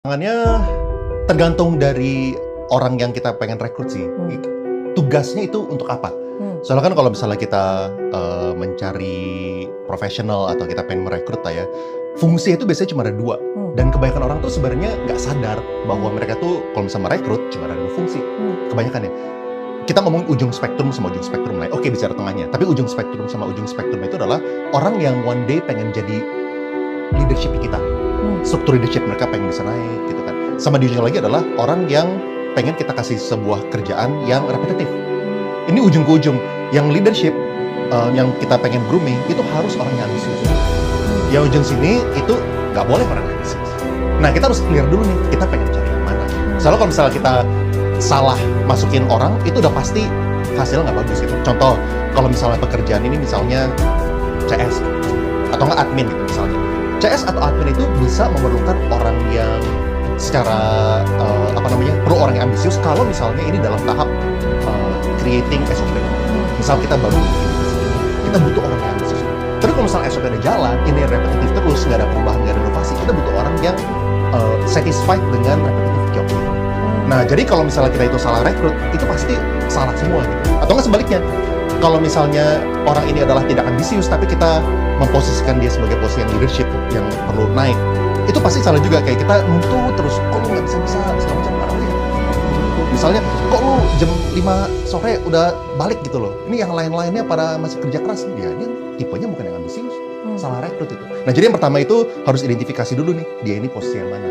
Tantangannya tergantung dari orang yang kita pengen rekrut sih. Tugasnya itu untuk apa? Soalnya kan kalau misalnya kita mencari profesional atau kita pengen merekrut lah ya, fungsi itu biasanya cuma ada dua. Dan kebanyakan orang tuh sebenarnya nggak sadar bahwa mereka tuh kalau misalnya merekrut cuma ada dua fungsi. Kebanyakan ya. Kita ngomong ujung spektrum sama ujung spektrum lain. Oke, bicara tengahnya. Tapi ujung spektrum sama ujung spektrum itu adalah orang yang one day pengen jadi leadership kita. Struktur leadership mereka pengen bisa naik gitu kan. Sama di ujung lagi adalah orang yang pengen kita kasih sebuah kerjaan yang repetitif. Ini ujung ke ujung. Yang leadership yang kita pengen grooming itu harus orang yang ambisius. Yang ujung sini itu nggak boleh orang ambisius. Nah, kita harus clear dulu nih, kita pengen cari yang mana. Soalnya kalau misalnya kita salah masukin orang, itu udah pasti hasilnya nggak bagus gitu. Contoh, kalau misalnya pekerjaan ini misalnya CS atau nggak admin gitu misalnya. CS atau admin itu bisa memerlukan orang yang secara perlu orang yang ambisius kalau misalnya ini dalam tahap creating SOP. Misal kita baru kita butuh orang yang ambisius. Tapi kalau misalnya SOP udah jalan, ini repetitif terus, nggak ada perubahan, nggak ada inovasi, kita butuh orang yang satisfied dengan repetitif job gitu. Nah, jadi kalau misalnya kita itu salah rekrut, itu pasti salah semua gitu. Atau nggak sebaliknya, kalau misalnya orang ini adalah tidak ambisius, tapi kita memposisikan dia sebagai posisi yang leadership yang perlu naik, itu pasti salah juga. Kayak kita nuntut terus, kok lu nggak bisa segala macam. Misalnya, kok lu jam 5 sore udah balik gitu loh. Ini yang lain-lainnya pada masih kerja keras. Dia tipenya bukan yang ambisius, salah rekrut itu. Nah, jadi yang pertama itu harus identifikasi dulu nih, dia ini posisi yang mana.